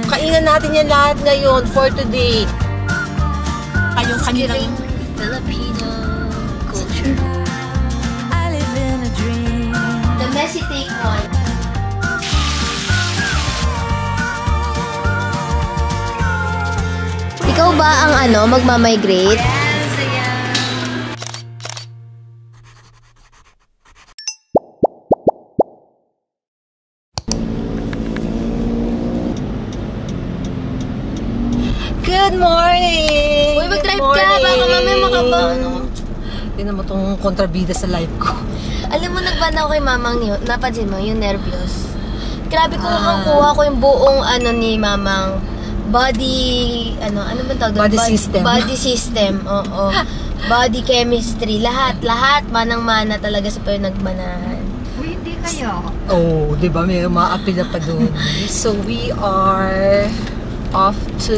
Kainan natin yan lahat ngayon for today. Kayong kanilang Filipino culture. The messy take one. Ikaw ba ang magmamigrate? Yes, ayan. Good morning! Uy, mag-drive ka! Baka mamaya makabang. Tingnan mo tong kontrabida sa life ko. Alam mo, nagbanda ako kay mamang niyo. Napansin mo, yung nervyos. Grabe ko kuha ko yung buong ni mamang body, ano ba tawag doon? Body system. Body system, oo. Body chemistry. Lahat, manang-mana talaga sa nagmanahan. Uy, hindi kayo. Oh, di ba? May maapila pa doon. So, we are off to...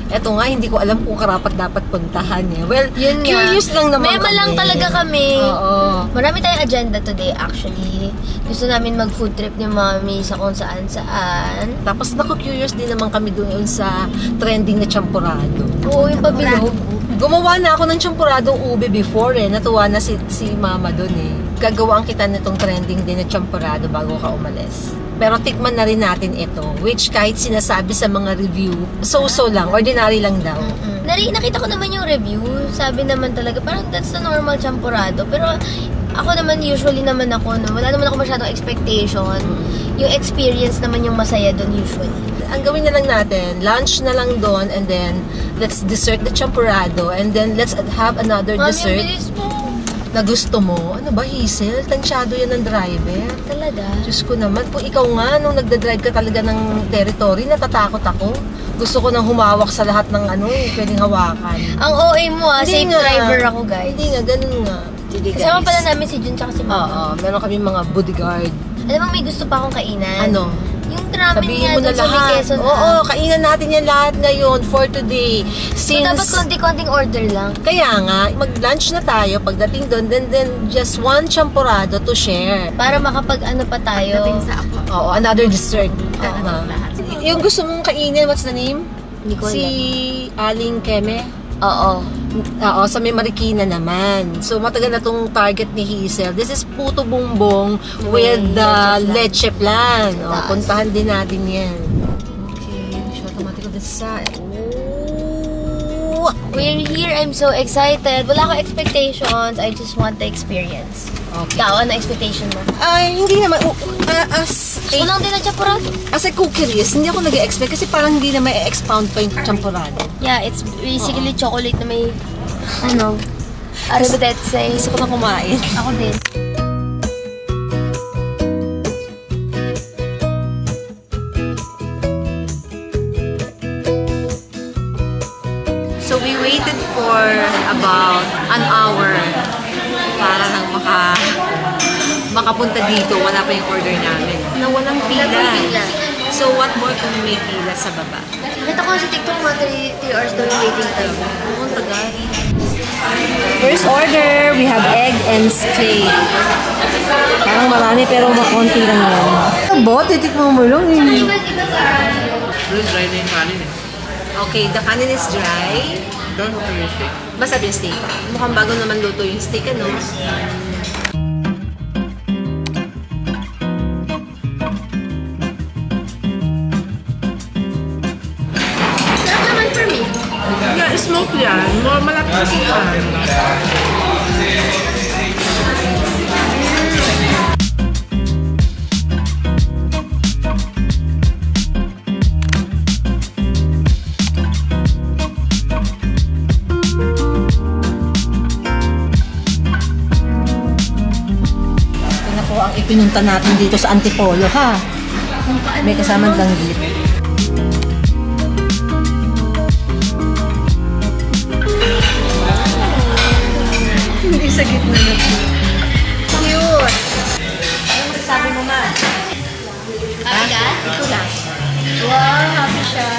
Eto nga, hindi ko alam kung karapat dapat puntahan eh. Well, Yun curious lang naman Mema lang talaga kami. Oo. Marami tayong agenda today actually. Gusto namin mag-food trip ni Mami sa kung saan-saan. Tapos naku-curious din naman kami doon sa trending na champurado. Oo, yung pabilog. Gumawa na ako ng champuradong ube before eh. Natuwa na si Mama doon eh. Gagawaan kita nitong trending din na champurado bago ka umalis. Pero tikman na rin natin ito, which kahit sinasabi sa mga review, so-so lang, ordinary lang daw. Nakita ko naman yung review. Sabi naman talaga, parang that's the normal champurado. Pero ako naman, usually naman ako, wala naman ako masyadong expectation. Yung experience naman yung masaya doon usually. Ang gawin na lang natin, lunch na lang doon, and then let's dessert the champurado, and then let's have another Mami, dessert ang bilis mo. na gusto mo. Ano ba, Hazel? Tansyado yan ng driver. Talaga? Diyos ko naman, kung ikaw nga, nung nagdadrive ka talaga ng territory, natatakot ako. Gusto ko nang humawak sa lahat ng pwedeng hawakan. Ang OA mo safe nga. driver ako guys. Hindi nga, ganun nga. Sige, guys. Kasama pala namin si Jun tsaka si Mama. Oo, meron kami mga bodyguard. Alam mo, may gusto pa akong kainan. Ano? Yung ramen Sabihin niya mo na doon sa may lahat. Quezon. Oo, kainan natin yan lahat ngayon for today. So, dapat konti-konting order lang. Kaya nga, mag-lunch na tayo pagdating doon, then just one champurado to share. Para makapag pa tayo. Dating sa ako. Oo, another dessert. Lahat. Yung gusto mong kainin, what's the name? Hindi ko Si Aling Keme? Oo. Oo, sa may Marikina naman. So, matagal na tong target ni Hazel. This is puto bumbong with the leche flan. O, puntahan din natin yan. Okay, siya automatic this side. Ooh! We're here. I'm so excited. Wala akong expectations. I just want the experience. Okay. Ikaw, ano expectation mo? Ay, hindi naman. Gusto lang din ang champurado. As a cookeries, hindi ako nag-expect kasi parang hindi na may expound pa yung champurado. Yeah, it's basically chocolate na may arrebutetse. Gusto ko na kumain. Ako din. So we waited for about an hour para lang makapunta dito. Wala pa yung order namin. Na walang pila. So what more kung may pila sa baba? Nakita ko sa TikTok mga 3 hours daw yung waiting time. Ang tagal. First order, we have egg and steak. Parang marami pero makonti lang yan. Abo, titikman mo lang eh. Dry na yung kanin eh. Okay, the kanin is dry. Gawin mo yung steak. Basta yung steak. Mukhang bago naman luto yung steak, ano? Sarap naman for me. Yeah, smoke yan. Malapit sa Ang ipinunta natin dito sa Antipolo, ha? May kasamang danggit. Hindi sa gitna na po. Cute! Ano masasabi mo, ma? Happy ka? Ito lang. Wow, happy siya.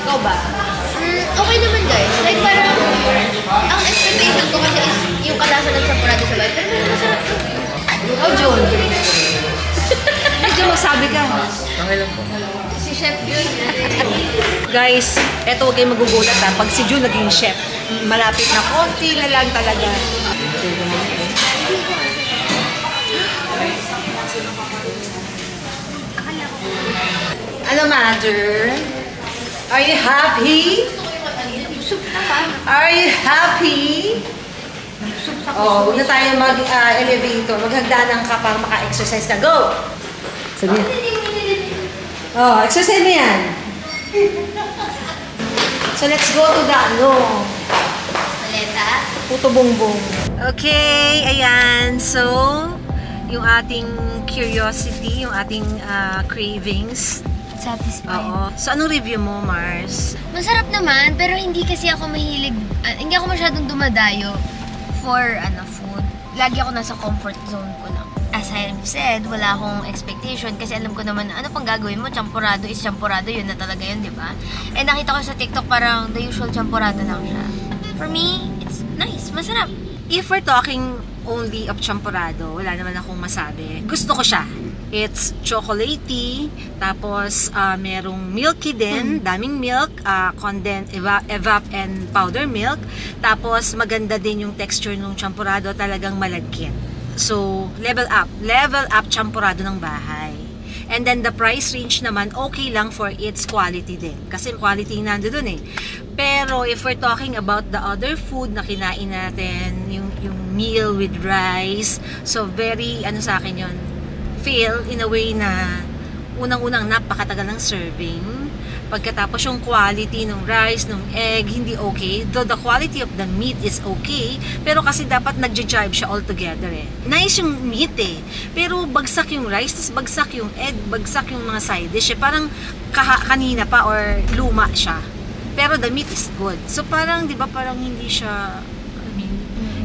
Ikaw ba? Okay naman guys. Like parang, ang expectation ko kasi is yung kalasa ng champurado sa bahay. Pero may masarap to. Oh, Jun. Medyo magsabi ka. Okay lang po. Si Si Chef Jun. Guys, eto huwag kayong magugulat ha. Pag si Jun naging chef, malapit na konti na lang talaga. Ano, Mother? Are you happy? Are you happy? Oh, huwag na tayo mag-elevator. Maghagdanan ka para maka-exercise ka. Go! Sabi niya. Oh, exercise mo yan. So, let's go to the, Paleta. Puto Bongbong. Okay, ayan. So, yung ating curiosity, yung ating cravings. Satisfied. Oo. So, anong review mo, Mars? Masarap naman, pero hindi kasi ako mahilig, hindi ako masyadong dumadayo for food. Lagi ako nasa comfort zone ko lang. As I've said, wala akong expectation kasi alam ko naman na ano pang gagawin mo, champurado is champurado, yun na talaga yun, di ba? And nakita ko sa TikTok parang the usual champurado lang siya. For me, it's nice, masarap. If we're talking only of champurado, wala naman akong masabi. Gusto ko siya. It's chocolatey, tapos merong milky din, daming milk, condensed, evap and powder milk. Tapos maganda din yung texture ng champurado, talagang malagkit. So, level up champurado ng bahay. And then the price range naman, okay lang for its quality din. Kasi quality nando dun eh. Pero if we're talking about the other food na kinain natin, yung meal with rice, so very, sa akin yun, fail in a way na unang-unang napakatagal ng serving. Pagkatapos yung quality ng rice, ng egg, hindi okay. Though the quality of the meat is okay, pero kasi dapat nagja-jive siya all together eh. Nice yung meat eh, pero bagsak yung rice, tas bagsak yung egg, bagsak yung mga side dish eh. Parang kanina pa or luma siya. Pero the meat is good. So parang, di ba, parang hindi siya,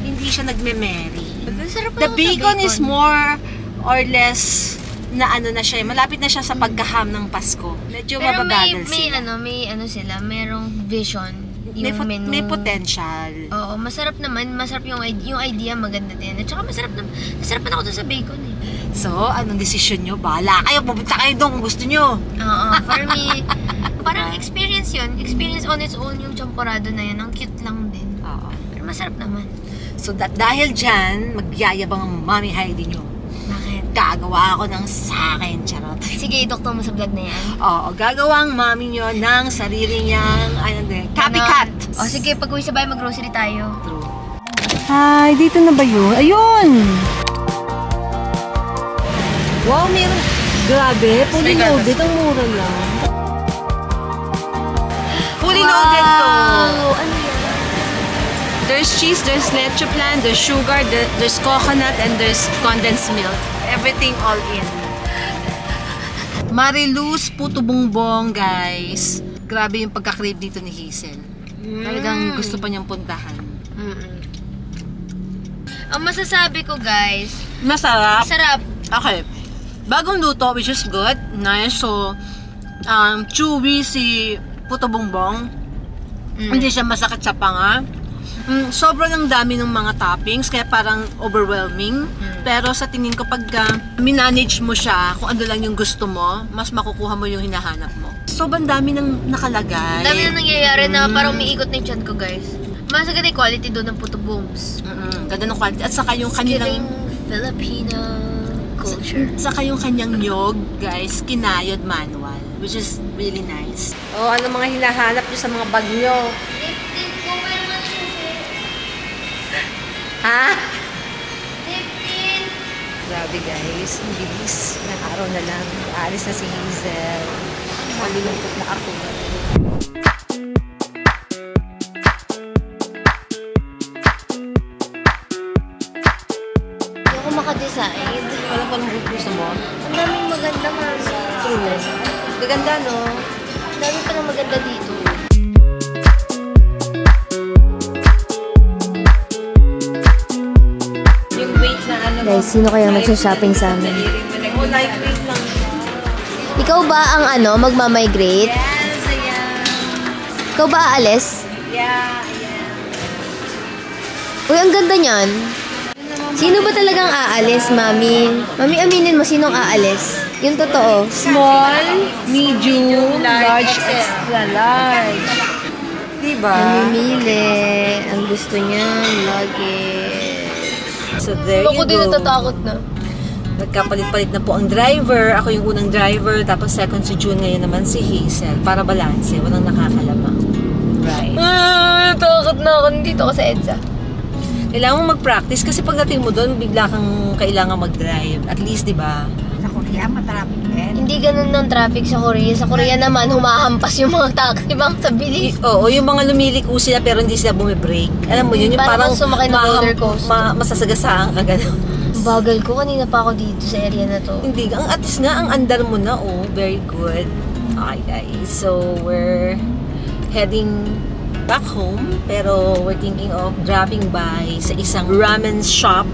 hindi siya nagme-merry. The bacon is more or less na na siya, malapit na siya sa pagkaham ng Pasko. Medyo Pero mababagal may sila, merong vision yung menu. May potential. Oo, masarap naman, masarap yung idea, maganda din. At saka masarap na ako doon sa bacon eh. So, anong desisyon nyo? Bahala kayo, pupunta kayo doon kung gusto nyo. Oo, for me, parang experience yun. Experience on its own yung champurado na yun. Ang cute lang din. Oo. Pero masarap naman. So, dahil dyan, magyayabang ang Mami Heidi nyo. Bakit? Gagawa ako ng sakin, charot. Sige, doktor mo sa vlog na yan. Oo, gagawa ang mami nyo ng sarili niyang, copycat. O sige, pag uwi sa bahay, mag-grocery tayo. True. Hi, dito na ba yun? Ayun! Wow, meron. Grabe, fully loaded. Ang mura lang. Fully loaded to. Ano yan? There's cheese, there's leche plan, there's sugar, there's coconut, and there's condensed milk. Everything all in. Mariluz Puto Bongbong, guys. Grabe yung pagka-crave dito ni Hazel. Talagang gusto pa niyang puntahan. Ang masasabi ko, guys, Masarap. sarap. Okay. Bagong luto, which is good. Nice. So, chewy si Puto Bongbong. Hindi siya masakit sa panga. Sobrang ang dami ng mga toppings, kaya parang overwhelming. Pero sa tingin ko, pagka minanage mo siya, kung ano lang yung gusto mo, mas makukuha mo yung hinahanap mo. Sobrang dami nang nakalagay. Dami na nangyayari na parang umiikot na yung chan ko, guys. Mas ganda yung quality doon ng Puto Bongs. Ganda ng quality. At saka yung kanilang Filipino culture. Saka yung kanyang nyog, guys, kinayod manual, which is really nice. Oh, ano mga hinahanap nyo sa mga bag nyo? Ha? Grabe guys, ang bilis. Ilang araw na lang. Aalis na si Hazel. Malilungkot na ako. Hindi ako makadecide. Wala pa lang gusto mo? Ang daming maganda, mami. True. Gaganda, no? Ang dami pa ng maganda dito. Yung weight na ano. Guys, sino kaya magsha-shopping sa amin? Oh, lightweight lang. Ikaw ba ang magmamigrate? Yes, ayan. Ikaw ba aalis? Yeah, ayan. Uy, ang ganda niyan. Sino ba talagang aalis, mami? Mami, aminin mo, sinong aalis? Yung totoo. Small, medium, large, extra large. Diba? Namimili. Ang gusto niya, luggage. So there you Ako din go. natatakot na. Nagkapalit-palit na po ang driver. Ako yung unang driver. Tapos second si June, ngayon naman si Hazel. Para balance. Walang nakakalamang. Right. Natakot na ako. Nandito ako sa EDSA. Kailangan mo mag-practice kasi pagdating mo doon, bigla kang kailangan mag-drive. At least, di ba? Sa Korea, matraffic din. Hindi ganun ng traffic sa Korea. Sa Korea naman, humahampas yung mga taxi bang sa bilis. Oo, yung mga lumiliko sila pero hindi sila bumibreak. Alam mo yun, yung Parang parang sumakay ng roller coaster. masasagasaan ka gano'n. Bagal ko. Kanina pa ako dito sa area na to. Hindi, ang atis nga, ang andar mo na, oh. Very good. Okay, guys. So, we're heading back home. Pero, we're thinking of dropping by sa isang ramen shop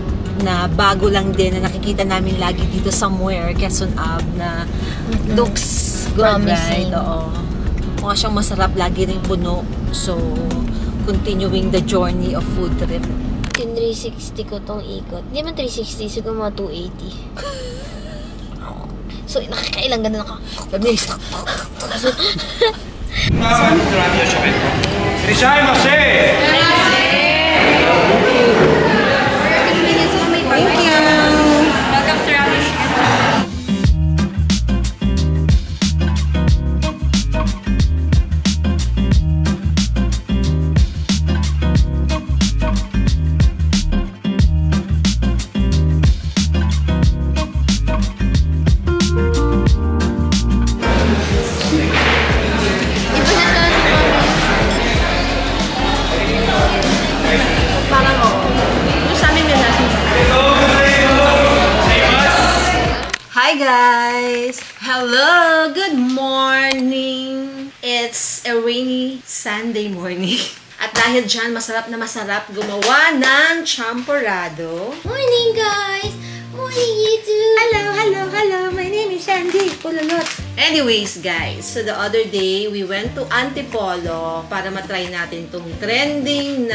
na bago lang din na nakikita namin lagi dito somewhere, Quezon Ave, na looks good, right? Promising. Oo. Mukha siyang masarap, lagi rin puno. So, continuing the journey of food trip. Yung 360 ko tong ikot. Hindi man 360, siguro mga 280. So, nakakailang ganun ako. Sabi niya, いらっしゃいませ。 thank you! Welcome to Ramen. Parang oo. Yung sa amin may lasing. Hi guys! Hello! Good morning! It's a rainy Sunday morning. At dahil dyan, masarap na masarap gumawa ng champorado. Morning, guys! Morning, YouTube! Hello! My name is Shandy Pululot. Anyways, guys, so the other day, we went to Antipolo para matry natin tong trending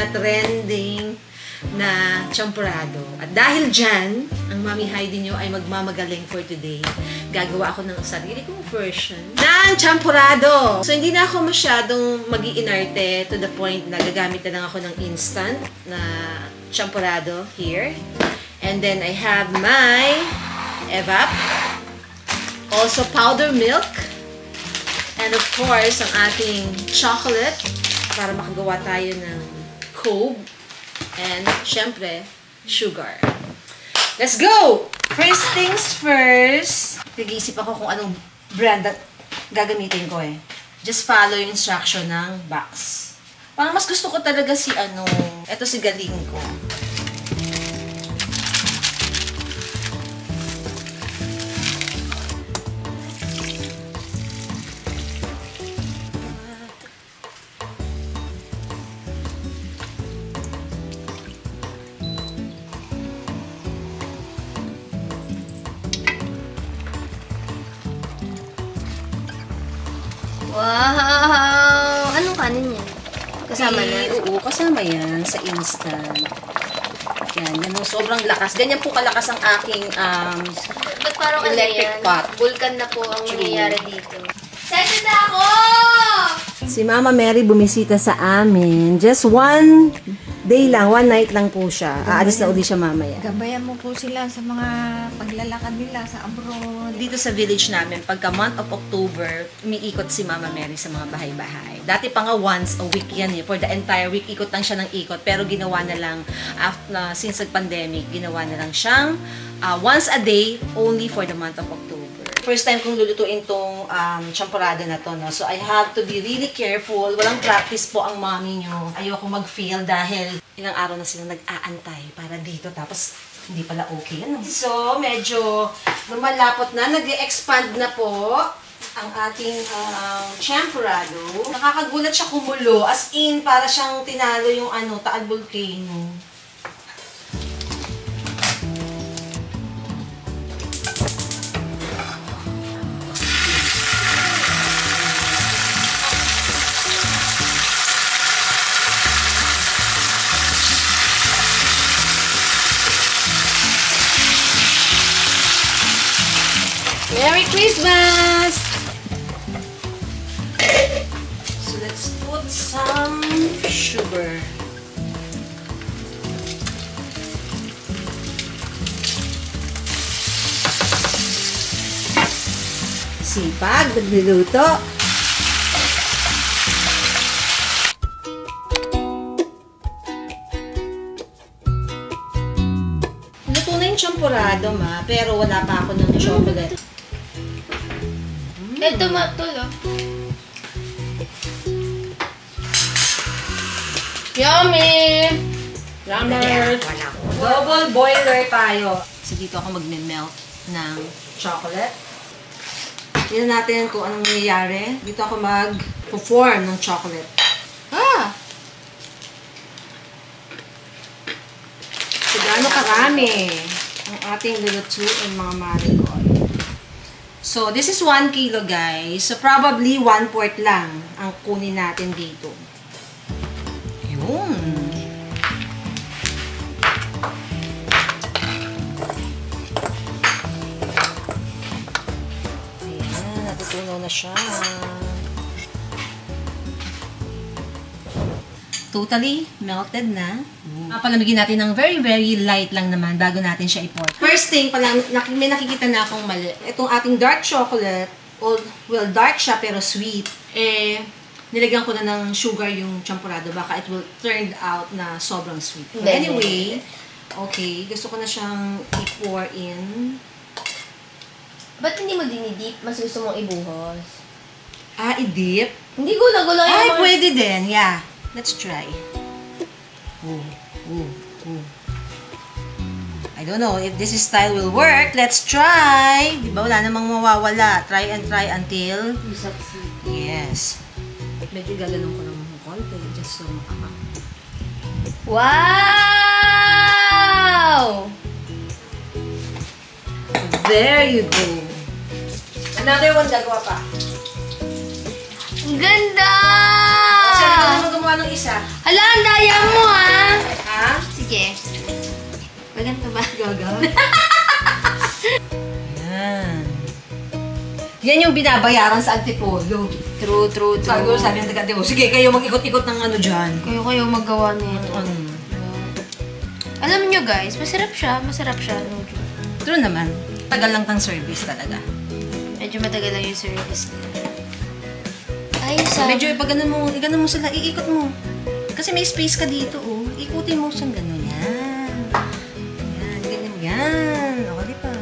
na champorado. At dahil dyan, ang Mami Heidi nyo ay magmamagaling for today. Gagawa ako ng sarili kong version ng champorado. So, hindi na ako masyadong mag-iinarte to the point na gagamit na lang ako ng instant na champorado here. And then, I have my evap. Also, powder milk. And of course, ang ating chocolate para makagawa tayo ng cove. And, syempre, sugar. Let's go! First things first. Nag-iisip ako kung anong brand na gagamitin ko eh. Just follow yung instruction ng box. Parang mas gusto ko talaga si eto si Galing ko. Wow! Anong kanin yan? Kasama na? Oo, kasama yan sa instant. Yan, sobrang lakas. Ganyan po kalakas ang aking Ba't parang electric pot. Vulkan na po ang nangyayari dito. Excited na ako! Si Mama Mary bumisita sa amin. Just one day lang, one night lang po siya. Aalis na uli siya mamaya. Gabayan mo po sila sa mga paglalakad nila sa abroad. Dito sa village namin, pagka month of October, umiikot si Mama Mary sa mga bahay-bahay. Dati pa nga once a week yan eh. For the entire week, ikot lang siya ng ikot. Pero ginawa na lang, since nag-pandemic, ginawa na lang siyang once a day, only for the month of October. First time kong lulutuin tong champorada na to, no? So, I have to be really careful. Walang practice po ang mommy nyo. Ayoko mag-fail dahil ilang araw na silang nag-aantay para dito. Tapos, hindi pala okay yan. So, medyo lumalapot na. Nag-expand na po ang ating champorado. Nakakagulat siya kumulo. As in, para siyang tinalo yung Taal Volcano. Merry So let's put some sugar. Sipag, nagluluto. Luto na yung champurado, ma, pero wala pa ako ng chocolate. Ito matulo. Yummy! Yummy! Double boiler tayo. So dito ako magme-melt ng chocolate. Tignan natin kung anong nangyayari. Dito ako mag-form ng chocolate. Ah! So gaano karami ang ating lulutuin, mga marigold. So this is 1 kilo, guys. So probably 1/4 lang ang kunin natin dito. Yun. Natutunaw na siya. Totally melted na. Palamigin natin ng very, very light lang naman bago natin siya i-pour. First thing, may nakikita na akong mali. Itong ating dark chocolate, well, dark siya pero sweet. Nilagyan ko na ng sugar yung champurado. Baka it will turn out na sobrang sweet. But anyway, okay, gusto ko na siyang i-pour in. Ba't hindi mo dinidip? Mas gusto mong ibuhos? I-dip? Hindi gula-gula yung Ay, mga- pwede din. Yeah. Let's try. I don't know if this style will work. Let's try. Di ba? Wala namang mawawala. Try and try until... Yes. Medyo gaganong ko ng konti. Just so makaka... Wow! There you go. Another one, gagawa pa. Ang ganda! Kasi ano naman gumawa ng isa? Hala, ang daya mo, ah! Ha? Sige. Maganda ba? Gaga. Yan. Yan yung binabayaran sa Antipolo. True. Sabi ng taga-Antipolo, sige, kayo mag-ikot-ikot ng ano dyan. Kayo magawa nito. Ano? Alam nyo guys, masarap siya. No joke. True naman. Tagal lang tang service talaga. Medyo matagal lang yung service nila. Ayos ah. Medyo iganon mo sila, iikot mo. Kasi may space ka dito, oh. Ikutin mo siyang gano'n. Yan. Yan, ganyan yan. O, di pa.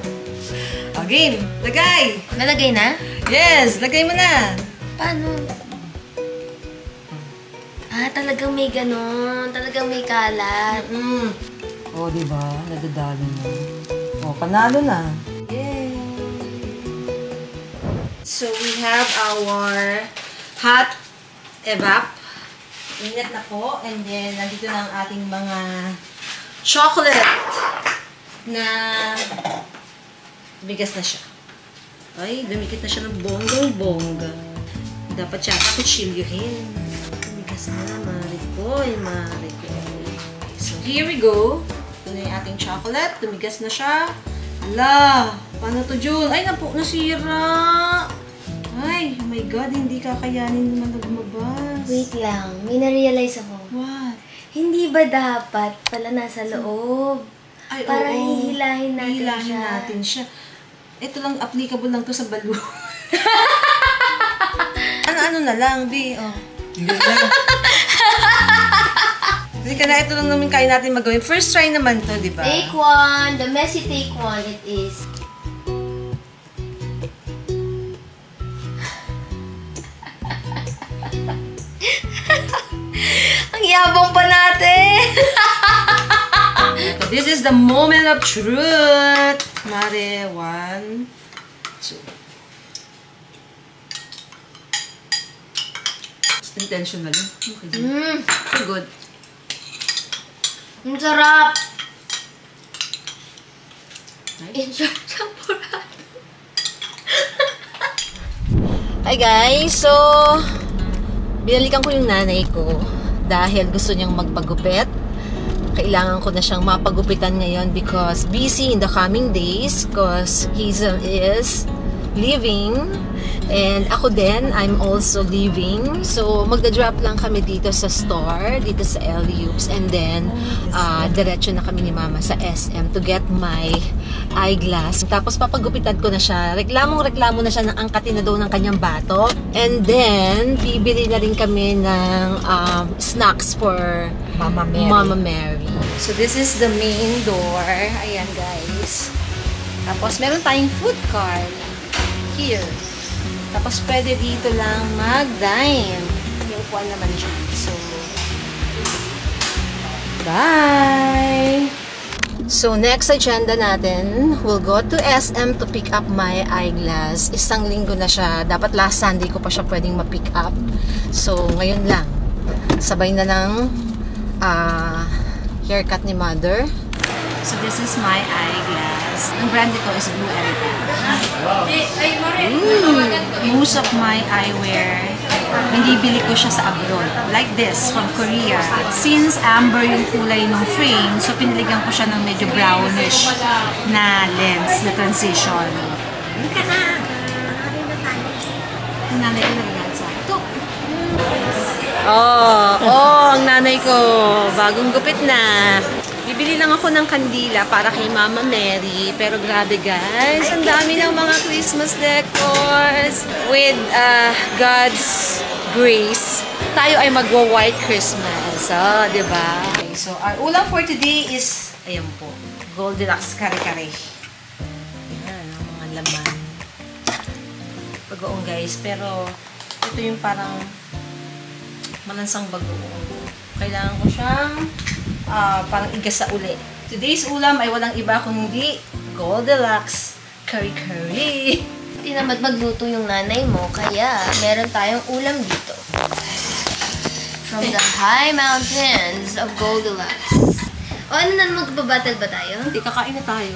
O, game. Lagay. Nalagay na? Yes, lagay mo na. Paano? Ah, talagang may ganon. Talagang may kalat. O, di ba? Nadadalo na. O, panalo na. Yay! So, we have our hot evap. Init na po. And then, nandito na ang ating mga chocolate na bigas na siya. Ay, dumikit na siya ng bonggang-bongga. Dapat siya kutsilyuhin. Bigas na, marikoy. So, here we go. Ito na yung ating chocolate. Tumigas na siya. Ala! Paano to, Jul? Ay, nasira! Ay, oh my God, hindi kakayanin naman na lumabas. Wait lang, may na-realize ako. What? Hindi ba dapat pala nasa loob? Ay, Para oo. hihilahin natin Hihilahin siya. natin siya. Ito lang, applicable lang to sa balloon. Ano na lang, B. Oh. Hindi ka na, ito lang naman kaya natin magawin. First try naman to, di ba? Take one. The messy take one it is. Ang yabang pa natin! So, this is the moment of truth. Mare, 1, 2. Intentional. Okay. So good. Ang sarap! Nice. Hi guys! So, binalikan ko yung nanay ko dahil gusto niyang magpagupit. Kailangan ko na siyang mapagupitan ngayon because busy in the coming days because Hazel is leaving. And ako din, I'm also leaving. So, magda-drop lang kami dito sa store, dito sa L-Hoops. And then, diretso na kami ni Mama sa SM to get my eyeglass. Tapos, papagupitan ko na siya. Reklamong-reklamo na siya ng angkatin na daw ng kanyang batok. And then, bibili na rin kami ng snacks for Mama Mary. Mama Mary. So, this is the main door. Ayan, guys. Tapos, meron tayong food cart. Here. Tapos, pwede dito lang mag-dine. Yung upuan naman siya. So, bye! So, next agenda natin, we'll go to SM to pick up my eyeglass. Isang linggo na siya. Dapat last Sunday ko pa siya pwedeng ma-pick up. So, ngayon lang. Sabay na ng haircut ni Mother. So this is my eyeglass. Ang brand ko is Blue Elephant. Most of my eyewear, binibili ko siya sa abroad. Like this, from Korea. Since amber yung kulay ng frame, so piniligan ko siya ng medyo brownish na lens, na transition. Halika na! Ang nanay ko nag-gansa. Ito! Ang nanay ko, bagong gupit na. Bibili lang ako ng kandila para kay Mama Mary. Pero grabe guys, ang dami ng mga Christmas decors. With God's grace, tayo ay magwa-white Christmas. Oh, diba? Okay, so our ulam for today is, ayan po, Goldilocks kare-kare. Ayan, ang mga laman. Bagoong guys, pero ito yung parang malansang bagoong. Kailangan ko siyang parang igasa uli. Today's ulam ay walang iba kundi Goldilocks kare-kare. Tinamad magluto yung nanay mo, kaya meron tayong ulam dito. From the high mountains of Goldilocks. O ano na, magbabattle ba tayo? Hindi, kakain na tayo.